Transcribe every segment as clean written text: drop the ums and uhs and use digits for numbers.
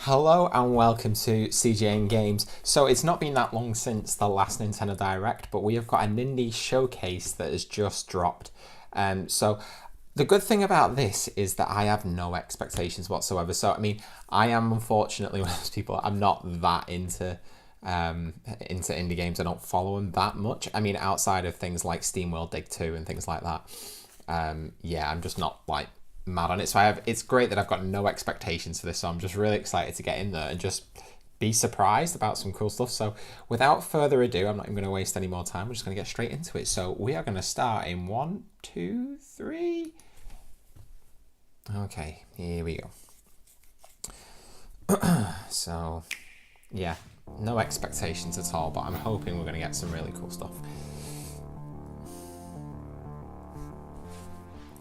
Hello and welcome to CGNgames. So it's not been that long since the last Nintendo Direct, but we have got a Nindies showcase that has just dropped. So the good thing about this is that I have no expectations whatsoever. So I mean, I am unfortunately one of those people. I'm not that into indie games. I don't follow them that much. I mean, outside of things like SteamWorld Dig 2 and things like that. Yeah, I'm just not like mad on it. So it's great that I've got no expectations for this. So I'm just really excited to get in there and just be surprised about some cool stuff. So without further ado, I'm not even going to waste any more time. We're just going to get straight into it. So we are going to start in 1, 2, 3. Okay, here we go. So yeah, no expectations at all, but I'm hoping we're going to get some really cool stuff.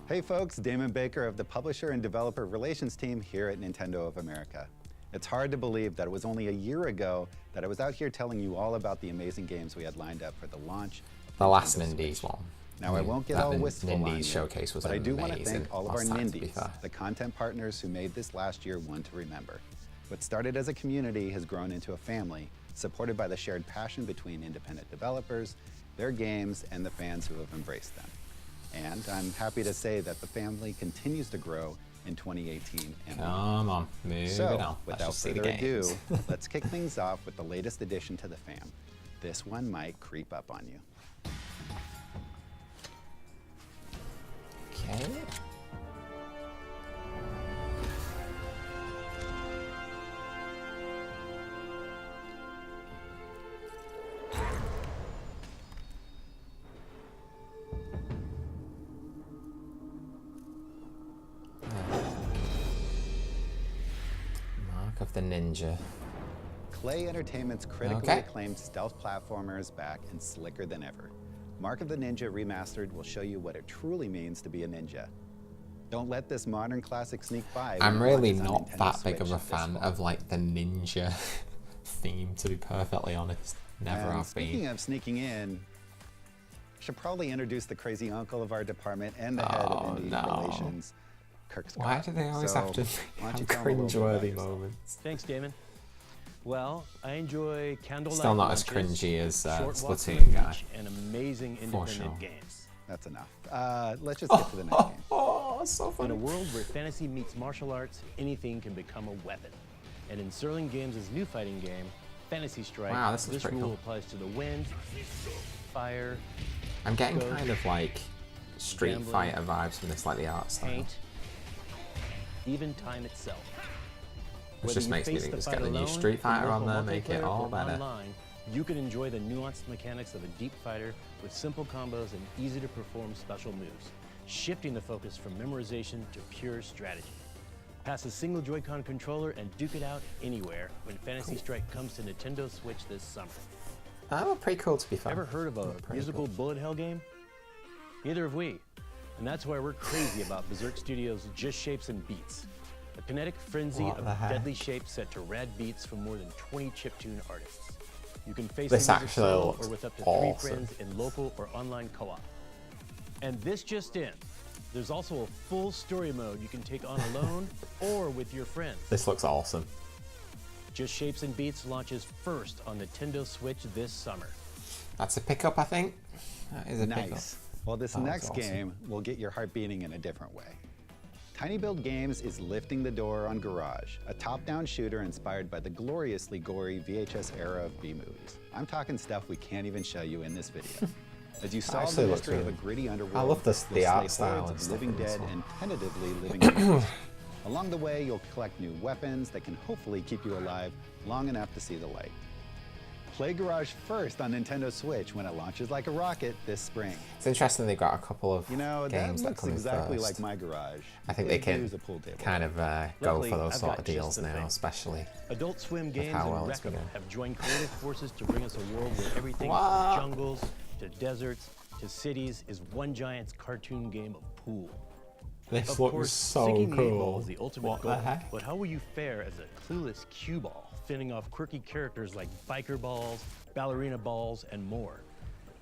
Hey folks, Damon Baker of the Publisher and Developer Relations team here at Nintendo of America. It's hard to believe that it was only a year ago that I was out here telling you all about the amazing games we had lined up for the launch of the last Nintendo Nindies Switch. one. Now I won't get all wistful on Nindies you, showcase was but I do amazing. want to thank all of our Nindies, fair. the content partners who made this last year one to remember. What started as a community has grown into a family, supported by the shared passion between independent developers, their games, and the fans who have embraced them. And I'm happy to say that the family continues to grow in 2018 and Come on, move it on. Without further ado, let's kick things off with the latest addition to the fam. This one might creep up on you. Okay. Mark of the Ninja. Clay Entertainment's critically acclaimed stealth platformer is back and slicker than ever. Mark of the Ninja Remastered will show you what it truly means to be a ninja. Don't let this modern classic sneak by. I'm really not that big of a fan of like the ninja theme, to be perfectly honest. Never have been. Speaking of sneaking in, I should probably introduce the crazy uncle of our department and the head of Indie Relations, Kirk Scott. Why do they always have to have cringe-worthy moments? Thanks, Damon. Well, I enjoy candlelight Still not as lunches, cringy as short walks Splatoon on the guy. beach, and amazing independent games. That's enough. Let's just get to the next game. Oh, so funny. In a world where fantasy meets martial arts, anything can become a weapon. And in CGNgames' new fighting game, Fantasy Strike, Wow, this rule cool. applies to the wind, fire, I'm getting ghost, kind of like Street gambling, Fighter vibes from this, like the art style. paint, even time itself. Which just makes me think just get the new Street Fighter on there, make it all better. Online, you can enjoy the nuanced mechanics of a deep fighter with simple combos and easy to perform special moves, shifting the focus from memorization to pure strategy. Pass a single Joy-Con controller and duke it out anywhere when Fantasy Strike comes to Nintendo Switch this summer. Oh, pretty cool to be fair. Ever heard of a musical bullet hell game? Neither have we. And that's why we're crazy about Berserk Studios' Just Shapes and Beats. A kinetic frenzy of deadly shapes set to rad beats from more than 20 chiptune artists. You can face This them actually solo looks or with up to awesome. 3 friends in local or online co-op. And this just in, there's also a full story mode you can take on alone or with your friends. This looks awesome. Just Shapes and Beats launches first on Nintendo Switch this summer. That's a pickup, I think. That is a pickup. Nice. Well, this next game will get your heart beating in a different way. Tiny Build Games is lifting the door on Garage, a top-down shooter inspired by the gloriously gory VHS era of B-movies. I'm talking stuff we can't even show you in this video. As you solve the mystery of a gritty underworld, I love this, the art style hordes and of stuff living in this dead one. and tentatively living creatures. Along the way, you'll collect new weapons that can hopefully keep you alive long enough to see the light. Play Garage first on Nintendo Switch when it launches like a rocket this spring. It's interesting they've got a couple of that games that looks come in exactly first. like my garage. I think they Could can use a pool table. kind of go Luckily, for those I've sort got of just deals the now, thing. especially. Adult Swim Games how and well it's Reckoner going. have joined creative forces to bring us a world where everything Wow. from jungles to deserts to cities is one giant cartoon game of pool. This Of looks course, so sinking the 8-ball cool. is the ultimate What goal, the heck? but how will you fare as a clueless cue ball, fending off quirky characters like biker balls, ballerina balls, and more?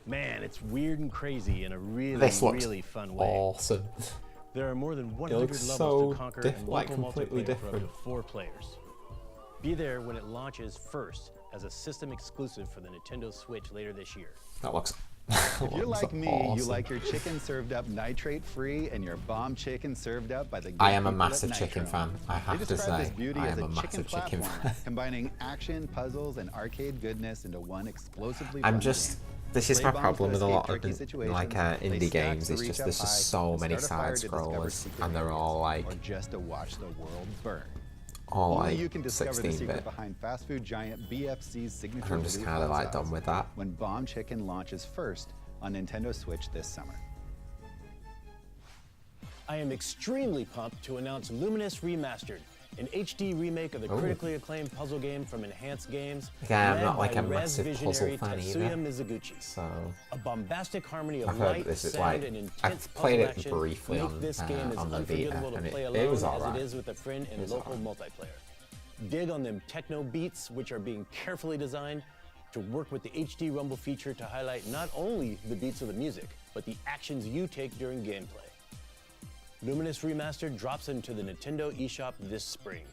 Man, it's weird and crazy in a really, This looks really fun way. awesome. There are more than 100 looks levels so to conquer like and local completely multiplayer for up to different. 4 players. Be there when it launches first as a system exclusive for the Nintendo Switch later this year. That looks. If you're like me, awesome. you like your chicken served up nitrate-free and your bomb chicken served up by the good I am a people at massive chicken Nitro. fan. I have They to describe say, this beauty I as am a a massive chicken platformer, fan. combining action, puzzles, and arcade goodness into one explosively I'm fun just. game. This is Play my bombs problem to with a escape lot tricky of situations, like play indie stacks games. to It's reach just up there's just high, so many start a fire side to discover scrollers, secret and they're areas, all like or just to watch the world burn. all Only like you can discover the 16 secret bit. behind fast food giant BFC's signature I'm just blue kind of hot like sauce done with that. when Bomb Chicken launches first on Nintendo Switch this summer. I am extremely pumped to announce Luminous Remastered, an HD remake of the Ooh. critically acclaimed puzzle game from Enhanced Games, Yeah, I'm led not like by a Rez massive puzzle visionary fan Tetsuya either. Mizuguchi. So A bombastic harmony of I've heard light, this is sound, like and intense I've puzzle played it action briefly make on this game as the Vita, unforgettable to and play it alone was as alright. it is with a friend in was local multiplayer. Dig on them techno beats, which are being carefully designed to work with the HD Rumble feature to highlight not only the beats of the music, but the actions you take during gameplay. Luminous Remastered drops into the Nintendo eShop this spring.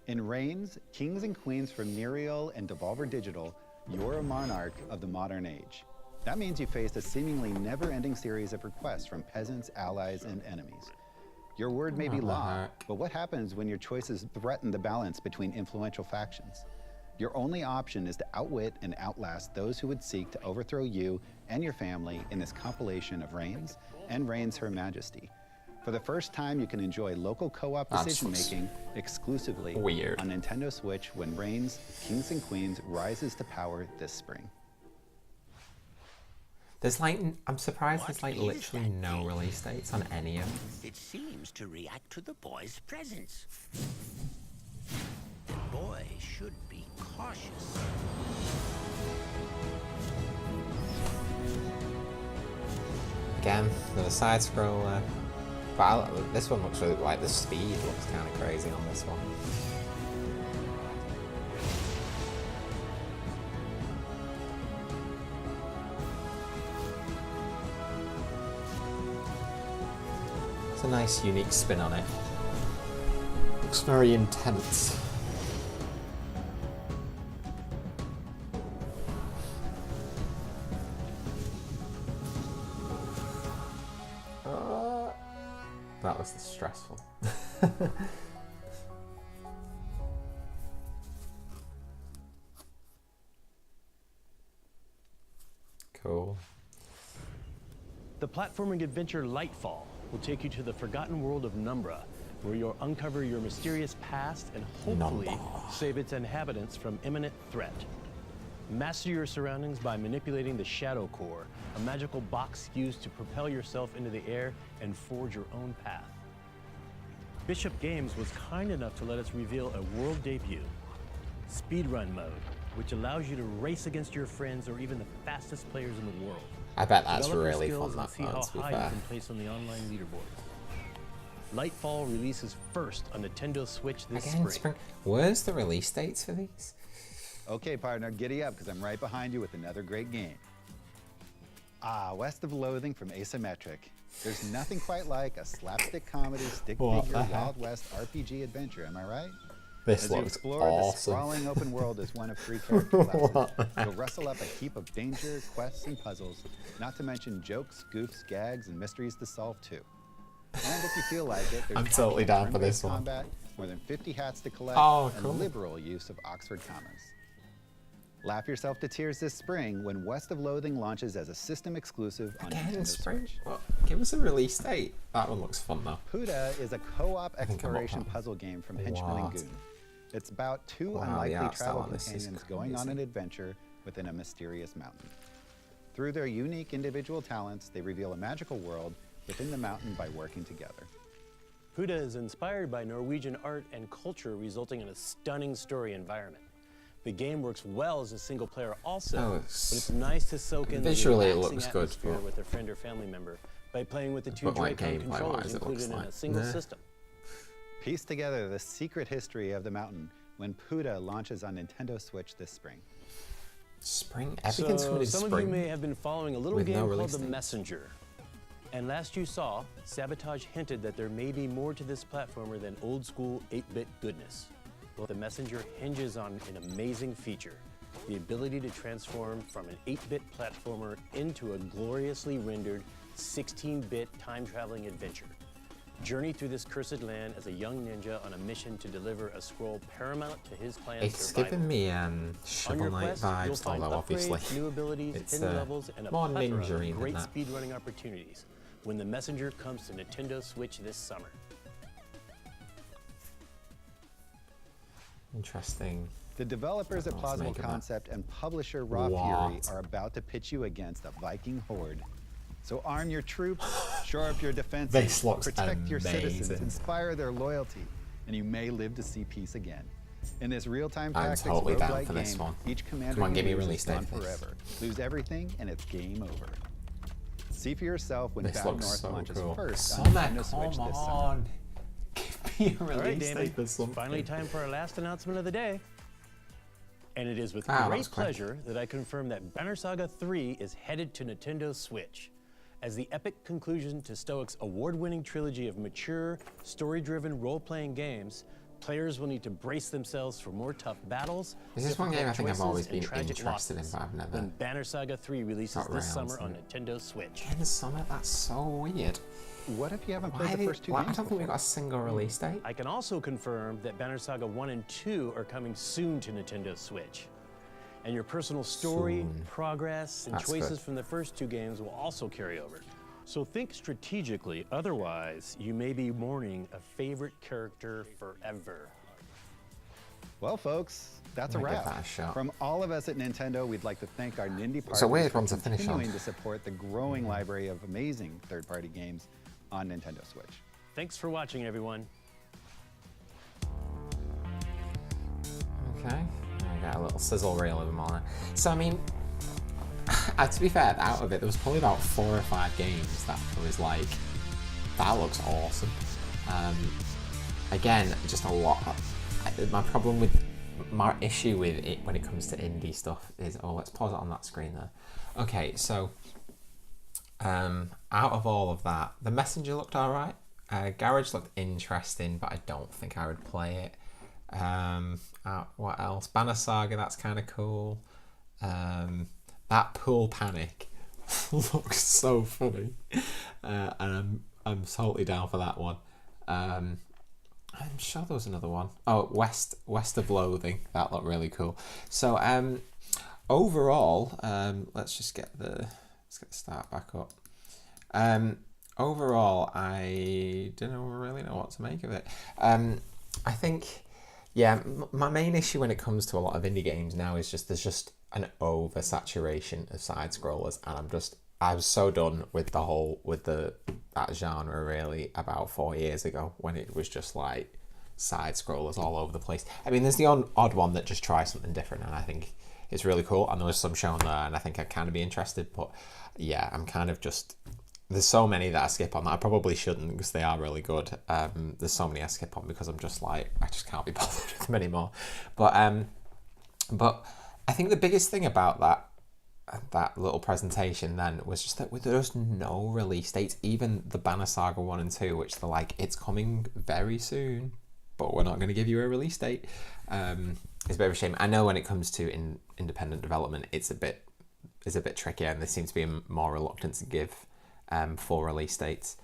In Reigns, Kings and Queens from Nereal and Devolver Digital, you're a monarch of the modern age. That means you faced a seemingly never-ending series of requests from peasants, allies, and enemies. Your word may be What the law, heck? but what happens when your choices threaten the balance between influential factions? Your only option is to outwit and outlast those who would seek to overthrow you and your family in this compilation of Reigns and Reigns Her Majesty. For the first time, you can enjoy local co-op That decision-making exclusively weird. on Nintendo Switch when Reigns, Kings and Queens rises to power this spring. There's like I'm surprised there's like What is literally that no thing? release dates on any of them. It seems to react to the boy's presence. The boy should be cautious. Again, another side scroller. But this one looks really like the speed looks kind of crazy on this one. It's a nice, unique spin on it. Looks very intense. That was stressful. Cool. The platforming adventure Lightfall will take you to the forgotten world of Numbra, where you'll uncover your mysterious past and hopefully Numbra. save its inhabitants from imminent threat. Master your surroundings by manipulating the Shadow Core, a magical box used to propel yourself into the air and forge your own path. Bishop Games was kind enough to let us reveal a world debut, Speedrun Mode, which allows you to race against your friends or even the fastest players in the world. I bet that's Develop your really skills fun, and that see part, how to be high fair. you can place on the online leaderboards. Lightfall releases first on Nintendo Switch this Again, spring. Where's the release dates for these? Okay, partner, giddy up, because I'm right behind you with another great game. West of Loathing from Asymmetric. There's nothing quite like a slapstick comedy, stick What figure, the heck? Wild West RPG adventure, am I right? This As you looks explore awesome. the sprawling open world as one of 3 character classes, you'll wrestle up a heap of danger, quests, and puzzles, not to mention jokes, goofs, gags, and mysteries to solve too. And if you feel like it, there's I'm totally down for turn-based this one. combat, more than 50 hats to collect, Oh, cool. and liberal use of Oxford commas. Laugh yourself to tears this spring when West of Loathing launches as a system exclusive on Again, Nintendo spring. Switch. Well, give us a release date. That one looks fun though. Puda is a co-op think I'm exploration up. puzzle game from Henchman and What? Goon. It's about 2 Wow, the unlikely art style travel on this is companions going on crazy. an adventure within a mysterious mountain. Through their unique individual talents, they reveal a magical world within the mountain by working together. Huda is inspired by Norwegian art and culture, resulting in a stunning story environment. The game works well as a single player also, Oh, but it's nice to soak in visually it the relaxing looks good, atmosphere but- with a friend or family member by playing with the 2 But like Joy-Con gameplay-wise, controllers it looks included in like a single meh. system. Piece together the secret history of the mountain when Puda launches on Nintendo Switch this spring. Spring. Everything's So coming in some spring. of you may have been following a little with game no called release The dates. Messenger. And last you saw, Sabotage hinted that there may be more to this platformer than old-school 8-bit goodness. Well, the Messenger hinges on an amazing feature, the ability to transform from an 8-bit platformer into a gloriously rendered 16-bit time-traveling adventure. Journey through this cursed land as a young ninja on a mission to deliver a scroll paramount to his clan's It's survival. giving me On Shovel your Knight quest, you'll vibes, find although obviously upgrades, new abilities, it's hidden levels, and a more plethora ninja-y of than great that. speedrunning opportunities when the Messenger comes to Nintendo Switch this summer. Interesting. The developers at Let's Plausible make it up. Concept and publisher Raw Fury What? are about to pitch you against a Viking horde. So arm your troops, shore up your defenses, This looks protect your citizens, amazing. inspire their loyalty, and you may live to see peace again. In this real-time I'm tactics totally down roguelike for this game, one. each commander Come on, you give me a use release is date gone for this. forever. Lose everything, and it's game over. See for yourself when This Battle looks North so launches cool. first on Summer, Nintendo Switch come this summer. on. Give me a All right, release Damon, date for something. finally time for our last announcement of the day. And it is with That great was quick. pleasure that I confirm that Banner Saga 3 is headed to Nintendo Switch. As the epic conclusion to Stoic's award-winning trilogy of mature, story-driven role-playing games, players will need to brace themselves for more tough battles. This is one game I think I've difficult always choices, and been tragic interested in, losses but I've never when Banner Saga 3 releases got this round summer to on it. Nintendo Switch. In the summer, that's so weird. What if you haven't Why played the did, first two like, I games don't think we before? got a single release date. I can also confirm that Banner Saga 1 and 2 are coming soon to Nintendo Switch. And your personal story, Soon. progress, and That's choices good. from the first two games will also carry over. So think strategically, otherwise you may be mourning a favorite character forever. Well, folks, that's a I'm gonna give wrap. that a shot. From all of us at Nintendo, we'd like to thank our Nindy partners It's a weird for one to finish on. continuing to support the growing library of amazing third-party games on Nintendo Switch. Thanks for watching, everyone. Okay, I got a little sizzle reel of them on it. So I mean, to be fair, out of it, there was probably about 4 or 5 games that I was like, that looks awesome. Again, just a lot. My issue with it when it comes to indie stuff is, let's pause it on that screen there. Okay, so out of all of that, the Messenger looked alright. Garage looked interesting, but I don't think I would play it. What else? Banner Saga, that's kind of cool. That Pool Panic looks so funny, and I'm totally down for that one. I'm sure there was another one. Oh, West of Loathing, that looked really cool. So overall, let's get the start back up. Overall, I don't really know what to make of it. I think, yeah, my main issue when it comes to a lot of indie games now is just there's just an oversaturation of side scrollers, and I was so done with that genre really about 4 years ago when it was just like side scrollers all over the place. I mean, there's the odd one that just tries something different, and I think it's really cool, and there was some shown there, and I think I'd kind of be interested, but yeah, I'm kind of just, there's so many that I skip on that I probably shouldn't because they are really good. There's so many I skip on because I'm just like, I just can't be bothered with them anymore. But I think the biggest thing about that little presentation then was just that there's no release dates. Even the Banner Saga 1 and 2, which they're like, it's coming very soon, but we're not going to give you a release date. It's a bit of a shame. I know when it comes to independent development, it's a bit trickier, and there seems to be more reluctance to give full release dates,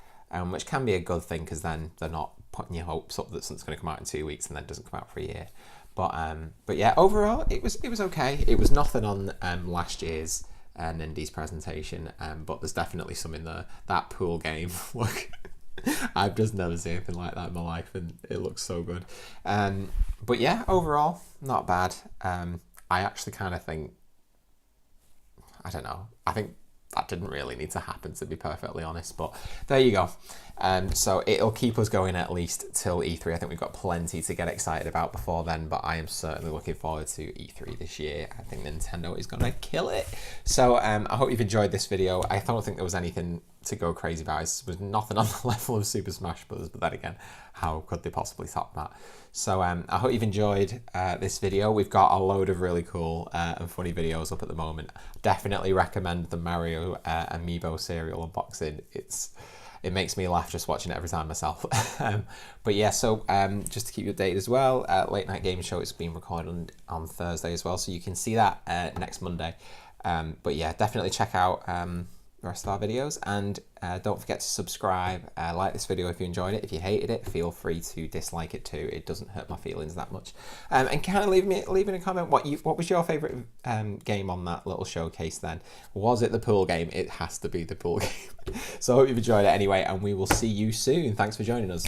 which can be a good thing because then they're not putting your hopes up that something's going to come out in 2 weeks and then doesn't come out for a year. But yeah, overall it was okay. It was nothing on last year's Nindies presentation, but there's definitely some in there. That pool game, look, I've just never seen anything like that in my life, and it looks so good. But yeah, overall not bad. I actually kind of think, I don't know, I think that didn't really need to happen, to be perfectly honest, but there you go. So it'll keep us going at least till E3. I think we've got plenty to get excited about before then, but I am certainly looking forward to E3 this year. I think Nintendo is going to kill it. So I hope you've enjoyed this video. I don't think there was anything to go crazy about. There was nothing on the level of Super Smash Bros. But then again, how could they possibly top that? So I hope you've enjoyed this video. We've got a load of really cool and funny videos up at the moment. Definitely recommend the Mario Amiibo cereal unboxing. It makes me laugh just watching it every time myself. But yeah, so just to keep you updated as well, Late Night Game Show is being recorded on Thursday as well, so you can see that next Monday. But yeah, definitely check out the rest of our videos, and don't forget to subscribe. Like this video if you enjoyed it. If you hated it, feel free to dislike it too. It doesn't hurt my feelings that much. And kind of leave in a comment what was your favorite game on that little showcase then. Was it the pool game? It has to be the pool game. So I hope you've enjoyed it anyway, and we will see you soon. Thanks for joining us.